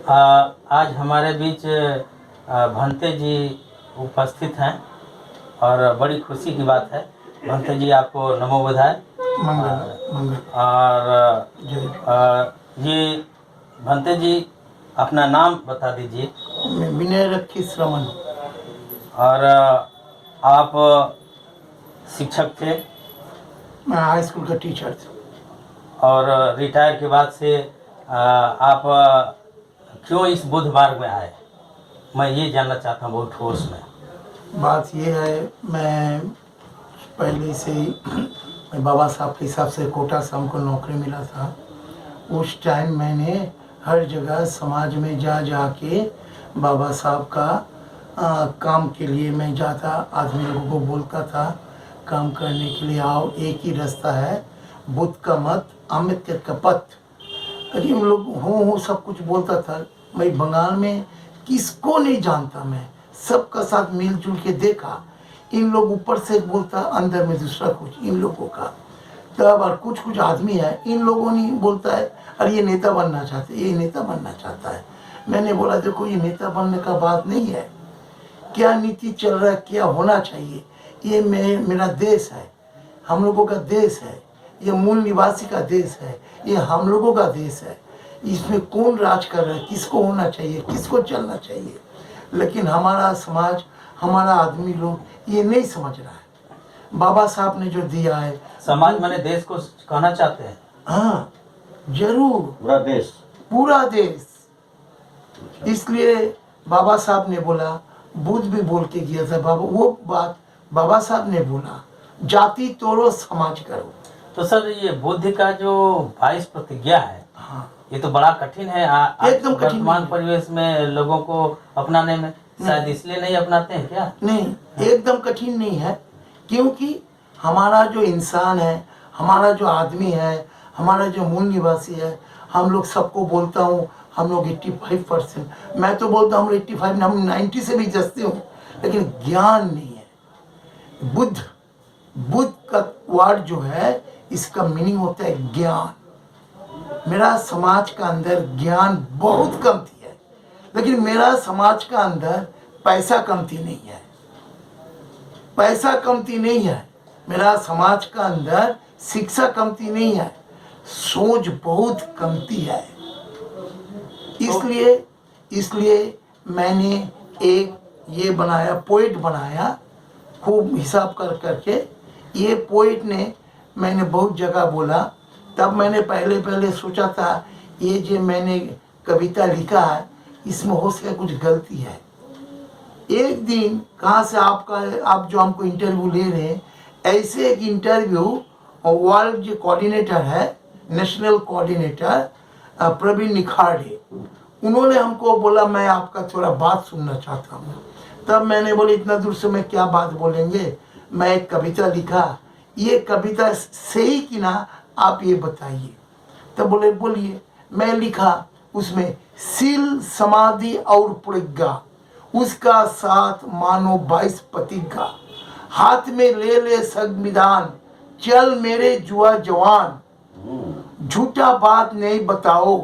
आज हमारे बीच भंते जी उपस्थित हैं और बड़ी खुशी की बात है। भंते जी, आपको नमो बुधाय। मंगल और जय। ये भंते जी, अपना नाम बता दीजिए। मैं विनय रखी श्रवण। और आप शिक्षक थे मैं हाई स्कूल का टीचर था। और रिटायर के बाद से आप क्यों इस बुद्ध मार्ग में आए? मैं ये जानना चाहता हूँ बहुत ठोस में। बात ये है, मैं पहले से ही मैं बाबा साहब के हिसाब से कोटा से हमको नौकरी मिला था। उस टाइम मैंने हर जगह समाज में जा के बाबा साहब का काम के लिए मैं जाता, आदमी लोगों को बोलता था काम करने के लिए आओ, एक ही रास्ता है, बुद्ध का मत, अम्बेडकर का पथ। अरे हम लोग हो सब कुछ बोलता था। मैं बंगाल में किसको नहीं जानता, मैं सबका साथ मिलजुल के देखा। इन लोग ऊपर से बोलता, अंदर में दूसरा कुछ इन लोगों का। तब और कुछ आदमी है, इन लोगों ने बोलता है अरे ये नेता बनना चाहते, ये नेता बनना चाहता है। मैंने बोला देखो ये नेता बनने का बात नहीं है, क्या नीति चल रहा है, क्या होना चाहिए। ये मेरा देश है, हम लोगों का देश है, ये मूल निवासी का देश है, ये हम लोगों का देश है। इसमें कौन राज कर रहा है, किसको होना चाहिए, किसको चलना चाहिए। लेकिन हमारा समाज, हमारा आदमी लोग ये नहीं समझ रहा है। बाबा साहब ने जो दिया है, समाज माने देश को कहना चाहते हैं। हाँ जरूर, पूरा देश। इसलिए बाबा साहब ने बोला, बुद्ध भी बोल के गया था बाबा, वो बात बाबा साहब ने बोला, जाति तोड़ो समाज करो। तो सर, ये बुद्ध का जो 22 प्रतिज्ञा है, हाँ ये तो बड़ा कठिन है। एकदम कठिन वर्तमान परिवेश में लोगों को अपनाने में शायद इसलिए नहीं अपनाते हैं क्या? नहीं, एकदम कठिन नहीं है, क्योंकि हमारा जो इंसान है, हमारा जो आदमी है, हमारा जो मूल निवासी है, हम लोग सबको बोलता हूँ हम लोग 85%, मैं तो बोलता हूँ 85, हम 90 से भी जस्ते हूँ, लेकिन ज्ञान नहीं है। बुद्ध का वर्ड जो है, इसका मीनिंग होता है ज्ञान। मेरा समाज का अंदर ज्ञान बहुत कमती है, लेकिन मेरा समाज का अंदर पैसा कमती नहीं है, पैसा कमती नहीं है। मेरा समाज का अंदर शिक्षा कमती नहीं है, सोच बहुत कमती है। इसलिए मैंने एक ये बनाया, पोइट बनाया, खूब हिसाब कर करके। ये पोइट ने मैंने बहुत जगह बोला। तब मैंने पहले सोचा था ये जो मैंने कविता लिखा है, इसमें हो सके कुछ गलती है। एक दिन कहाँ से आप जो हमको इंटरव्यू ले रहे हैं, ऐसे एक इंटरव्यू वर्ल्ड जो कोऑर्डिनेटर है, नेशनल कोऑर्डिनेटर प्रवीण निखाड़े, उन्होंने हमको बोला मैं आपका थोड़ा बात सुनना चाहता हूँ। तब मैंने बोले इतना दूर से मैं क्या बात बोलेंगे, मैं एक कविता लिखा, ये कविता सही कि ना आप ये बताइए। तब बोले बोलिए। मैं लिखा उसमें, सील समाधि और प्रतिज्ञा, उसका साथ मानो 22 प्रतिज्ञा, हाथ में ले संविधान, चल मेरे जुआ जवान, झूठा बात नहीं बताओ,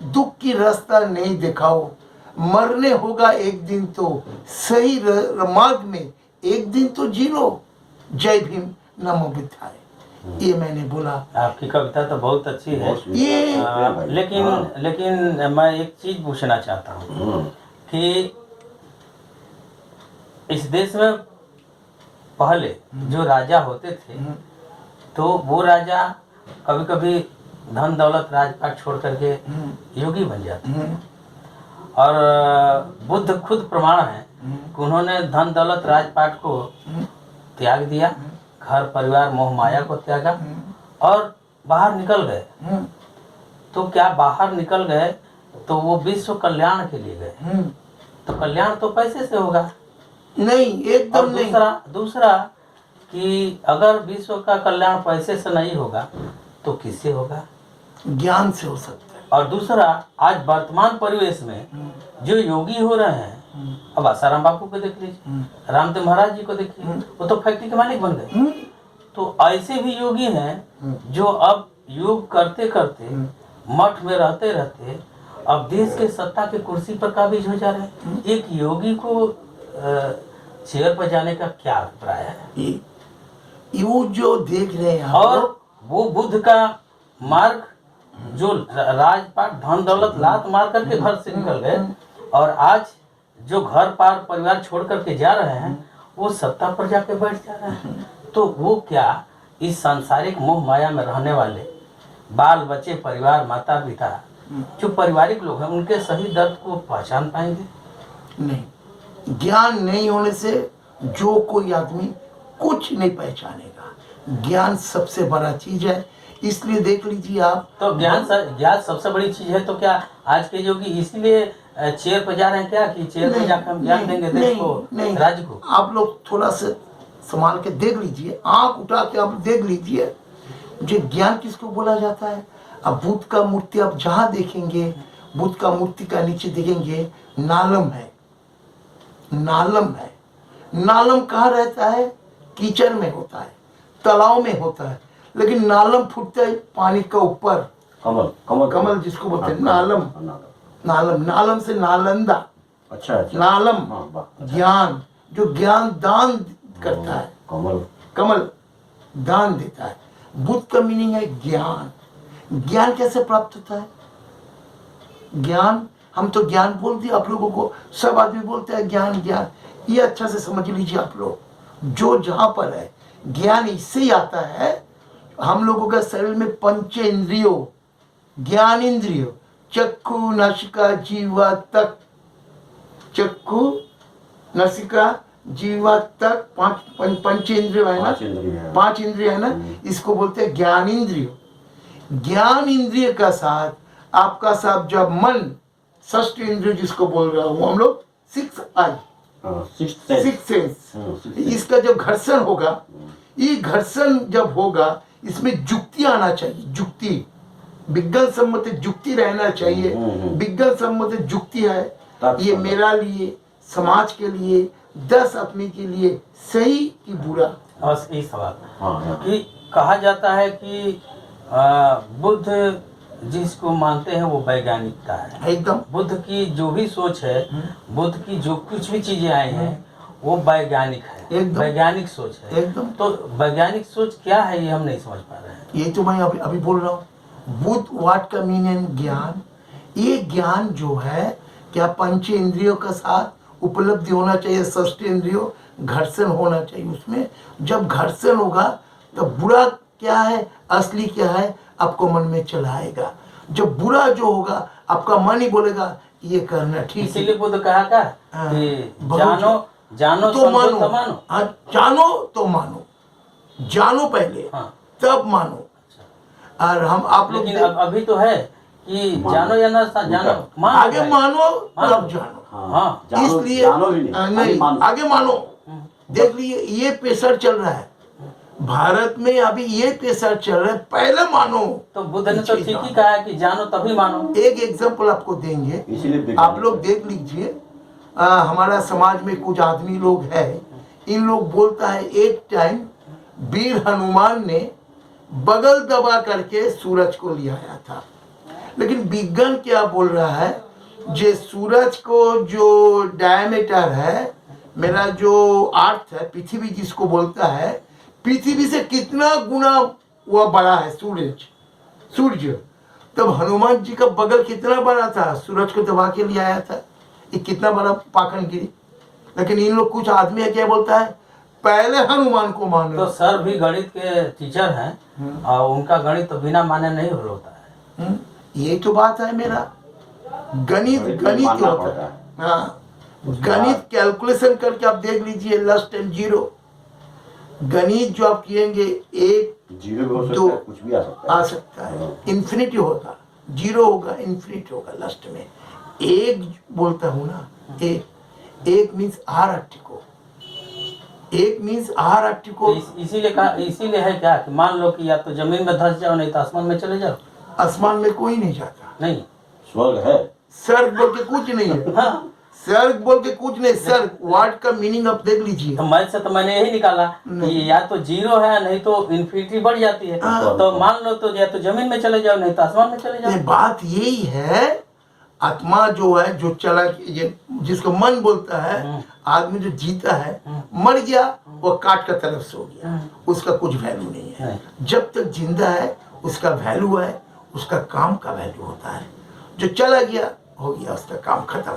दुख की रास्ता नहीं दिखाओ, मरने होगा एक दिन तो सही मार्ग में एक दिन तो जी लो, जय भीम नमो बुद्धाय। ये मैंने बोला। आपकी कविता तो बहुत अच्छी है ये, लेकिन मैं एक चीज पूछना चाहता हूँ कि इस देश में पहले जो राजा होते थे, तो वो राजा कभी कभी धन दौलत राजपाट छोड़ करके योगी बन जाते। और बुद्ध खुद प्रमाण है कि उन्होंने धन दौलत राजपाट को त्याग दिया, घर परिवार मोह माया को त्यागा और बाहर निकल गए। तो क्या बाहर निकल गए तो वो विश्व कल्याण के लिए गए? तो कल्याण तो पैसे से होगा नहीं, एकदम नहीं। दूसरा कि अगर विश्व का कल्याण पैसे से नहीं होगा तो किससे होगा? ज्ञान से हो सकता है। और दूसरा, आज वर्तमान परिवेश में जो योगी हो रहे हैं, अब आसाराम बापू को देख लीजिए, रामदेव महाराज जी को देखिए, वो तो फैक्ट्री के मालिक बन गए। तो ऐसे भी योगी हैं जो अब योग करते करते, मठ में रहते रहते अब देश के सत्ता के कुर्सी पर काबिज हो जा रहे हैं। एक योगी को चेयर पर जाने का क्या अभिप्राय है? ये जो देख रहे हैं आप और लोग, वो बुद्ध का मार्ग जो राजपाट धन दौलत लात मार करके घर से निकल गए, और आज जो घर पार परिवार छोड़ करके जा रहे हैं वो सत्ता पर जाके बैठ जा रहे हैं। तो वो क्या इस सांसारिक मोह माया में रहने वाले बाल बच्चे, परिवार, माता पिता, जो पारिवारिक लोग हैं, उनके सही दर्द को पहचान पाएंगे? नहीं, ज्ञान नहीं होने से जो कोई आदमी कुछ नहीं पहचानेगा। ज्ञान सबसे बड़ा चीज है, इसलिए देख लीजिए आप। तो ज्ञान सबसे बड़ी चीज है, तो क्या आज के योगी इसीलिए चेयर पर जा रहे हैं क्या, कि चेयर पर जाकर हम ज्ञान देंगे देश को, राज्य को? आप लोग थोड़ा सा संभाल के देख लीजिए, आंख उठा के आप देख लीजिए, मुझे ज्ञान किसको बोला जाता है। अब बुद्ध का मूर्ति आप जहाँ देखेंगे, बुद्ध का मूर्ति का नीचे देखेंगे नालम है। नालम है। नालम कहाँ रहता है? कीचड़ में होता है, तालाब में होता है, लेकिन नालम फूटता है पानी का ऊपर। कमल कमल कमल जिसको बोलते हैं नालम। नालम, नालम से नालंदा। अच्छा अच्छा। नालम हाँ, ज्ञान, जो ज्ञान दान करता है। कमल कमल दान देता है। बुद्ध का मीनिंग है ज्ञान। ज्ञान कैसे प्राप्त होता है? ज्ञान, हम तो ज्ञान बोल दिए आप लोगों को, सब आदमी बोलते हैं ज्ञान ज्ञान। ये अच्छा से समझ लीजिए आप लोग, जो जहां पर है ज्ञान इससे ही आता है। हम लोगों का शरीर में पंच इंद्रियों, ज्ञान इंद्रियों, चक्षु नासिका जीवा तक, चक्षु नासिका जीवा तक पंच इंद्रिय है ना, पांच इंद्रिय है ना, इसको बोलते हैं ज्ञान इंद्रिय। ज्ञान इंद्रिय का साथ आपका साथ जब मन, षष्ठ इंद्रिय जिसको बोल रहा हूं हम लोग, सिक्स आई, सिक्स सेंस, इसका जब घर्षण होगा, ये घर्षण जब होगा, इसमें जुक्ति आना चाहिए। जुक्ति, विज्ञान सम्मत जुक्ति रहना चाहिए। विज्ञान सम्मत जुक्ति है, ये मेरा लिए, समाज के लिए, 10 आदमी के लिए सही कि बुरा। बस यही सवाल कि कहा जाता है कि बुद्ध जिसको मानते हैं वो वैज्ञानिकता है एकदम। बुद्ध की जो भी सोच है, बुद्ध की जो कुछ भी चीजें आई हैं वो वैज्ञानिक है, वैज्ञानिक सोच है एकदम। तो वैज्ञानिक सोच क्या है ये हम नहीं समझ पा रहे हैं। ये तो मैं अभी बोल रहा हूँ। बुद्ध वाट का मीनिंग ज्ञान। ये ज्ञान जो है क्या पंच इंद्रियों का साथ उपलब्धि होना चाहिए, षष्ठ इंद्रियों, घर्षण होना चाहिए उसमें। जब घर्षण होगा तो बुरा क्या है, असली क्या है, आपको मन में चलाएगा। जब बुरा जो होगा आपका मन ही बोलेगा ये करना ठीक है। इसीलिए बुद्ध कहा था कि जानो तो मानो, जानो तो मानो, जानो पहले तब मानो। और हम आप लोग लेकिन अभी तो है कि जानो या ना जानो, मानो, आगे मानो तब जानो। हाँ, इसलिए नहीं, आगे मानो। देख लीजिए ये प्रेशर चल रहा है भारत में, अभी ये प्रेशर चल रहा है, पहले मानो। तो बुद्ध ने तो ठीक ही कहा है कि जानो तभी मानो। एक एग्जांपल आपको देंगे, आप लोग देख लीजिए। हमारा समाज में कुछ आदमी लोग है, इन लोग बोलता है एक टाइम वीर हनुमान ने बगल दबा करके सूरज को ले आया था। लेकिन विज्ञान क्या बोल रहा है, जे सूरज को जो डायमीटर है, मेरा जो अर्थ है, पृथ्वी जिसको बोलता है, पृथ्वी से कितना गुना वह बड़ा है सूर्य। तब हनुमान जी का बगल कितना बड़ा था, सूरज को दबा के ले आया था। ये कितना बड़ा पाखंड गिरी। लेकिन इन लोग कुछ आदमी है क्या बोलता है, पहले हनुमान को मानो। तो सर भी गणित के टीचर हैं और उनका गणित तो बिना माने नहीं होता है। यही तो बात है मेरा। गणित होता है। हाँ, गणित कैलकुलेशन करके आप देख लीजिए, लस्ट एंड जीरो। गणित जो आप किएंगे, एक दो कुछ भी आ सकता है, इन्फिनिटी होगा, जीरो होगा, इन्फिनिटी होगा लास्ट में। एक बोलता हूँ ना, एक मीन्स आर आर्टिको, एक मीन्स आर आर्टिको। इसीलिए है क्या कि मान लो कि या तो जमीन में धंस जाओ, नहीं तो आसमान में चले जाओ। आसमान में कोई नहीं जाता। नहीं, स्वर्ग है। स्वर्ग बोल के कुछ नहीं है। हाँ, स्वर्ग बोल के कुछ नहीं। स्वर्ग वर्ड का मीनिंग आप देख लीजिए। तो मैथ से तो मैंने यही निकाला कि या तो जीरो है, नहीं तो इन्फिनिटी बढ़ जाती है। तो मान लो तो या तो जमीन में चले जाओ, नहीं तो आसमान में चले जाओ। बात यही है, आत्मा जो है, जो चला, ये जिसको मन बोलता है, आदमी जो जीता है, मर गया वो काट का तरफ से हो गया, उसका कुछ वैल्यू नहीं है। जब तक जिंदा है उसका वैल्यू है, उसका काम का वैल्यू होता है। जो चला गया हो गया, उसका काम खत्म।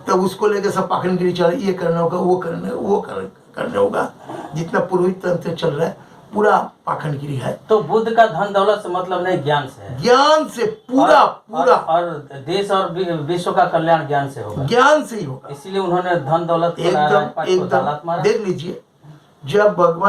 तब उसको लेकर सब पाखंडगिरी चल, ये करना होगा, वो करना होगा। जितना पुरोहित तंत्र चल रहा है पूरा पाखंडगिरी है। तो बुद्ध का धन दौलत से मतलब नहीं, ज्ञान से है। ज्ञान से पूरा पूरा और देश और विश्व का कल्याण ज्ञान से होगा, ज्ञान से ही होगा। इसीलिए उन्होंने धन दौलत को एकदम राजपाट को दालत एकदम मारा। देख लीजिए, जब भगवान